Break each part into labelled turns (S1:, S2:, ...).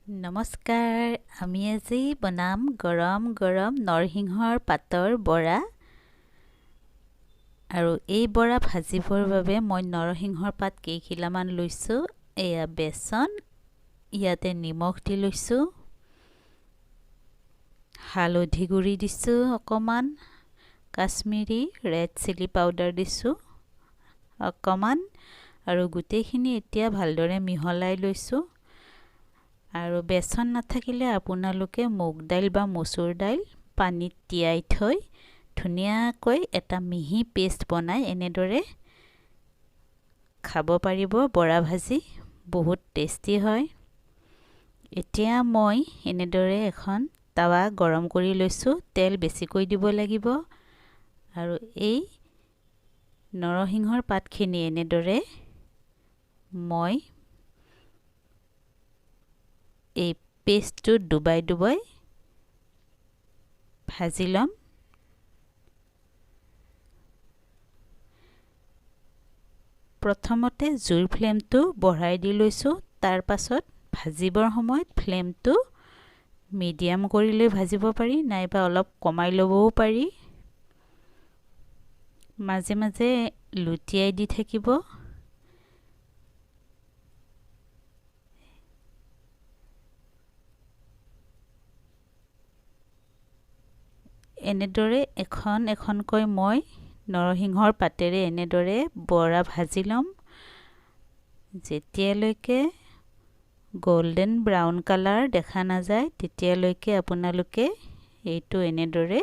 S1: নমস্কাৰ, আমি আজি বনাম গৰম গৰম নৰসিংহৰ পাতৰ বৰা। আৰু এই বৰা ভাজিবৰ বাবে মই নৰসিংহৰ পাত কেইখিলামান লৈছোঁ। এয়া বেচন, ইয়াতে নিমখ দি লৈছোঁ, হালধি গুড়ি দিছোঁ অকণমান, কাশ্মীৰী ৰেড চিলি পাউডাৰ দিছোঁ অকণমান, আৰু গোটেইখিনি এতিয়া ভালদৰে মিহলাই লৈছোঁ। আৰু বেচন নাথাকিলে আপোনালোকে মুগ দাইল বা মচুৰ দাইল পানীত তিয়াই থৈ ধুনীয়াকৈ এটা মিহি পেষ্ট বনাই এনেদৰে খাব পাৰিব। বৰা ভাজি বহুত টেষ্টি হয়। এতিয়া মই এনেদৰে এখন তাৱা গৰম কৰি লৈছোঁ। তেল বেছিকৈ দিব লাগিব। আৰু এই নৰসিংহৰ পাতখিনি এনেদৰে মই এই পেষ্টটো ডুবাই ডুবাই ভাজি ল'ম। প্ৰথমতে জুইৰ ফ্লেমটো বঢ়াই দি লৈছোঁ। তাৰ পাছত ভাজিবৰ সময়ত ফ্লেমটো মিডিয়াম কৰি লৈ ভাজিব পাৰি, নাইবা অলপ কমাই ল'বও পাৰি। মাজে মাজে লুটিয়াই দি থাকিব। এনেদৰে এখন এখনকৈ মই নৰসিংহৰ পাতেৰে এনেদৰে বৰা ভাজি ল'ম। যেতিয়ালৈকে গোল্ডেন ব্ৰাউন কালাৰ দেখা নাযায় তেতিয়ালৈকে আপোনালোকে এইটো এনেদৰে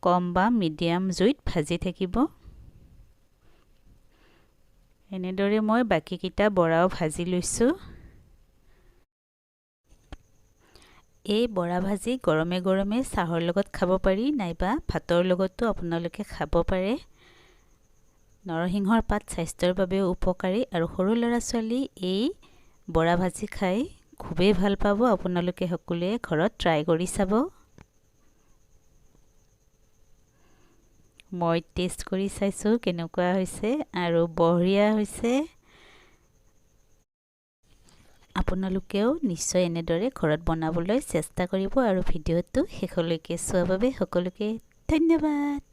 S1: কম বা মিডিয়াম জুইত ভাজি থাকিব। এনেদৰে মই বাকীকেইটা বৰাও ভাজি লৈছোঁ। এই বৰা ভাজি গৰমে গৰমে চাহৰ লগত খাব পাৰি, নাইবা ভাতৰ লগতো আপোনালোকে খাব পাৰে। নৰসিংহৰ পাত স্বাস্থ্যৰ বাবেও উপকাৰী, আৰু সৰু ল'ৰা ছোৱালী এই বৰা ভাজি খাই খুবেই ভাল পাব। আপোনালোকে সকলোৱে ঘৰত ট্ৰাই কৰি চাব। মই টেষ্ট কৰি চাইছোঁ কেনেকুৱা হৈছে, আৰু বঢ়িয়া হৈছে। আপোনালোকেও নিশ্চয় এনেদৰে ঘৰত বনাবলৈ চেষ্টা কৰিব, আৰু ভিডিঅ'টো শেষলৈকে চোৱাৰ বাবে সকলোকে ধন্যবাদ।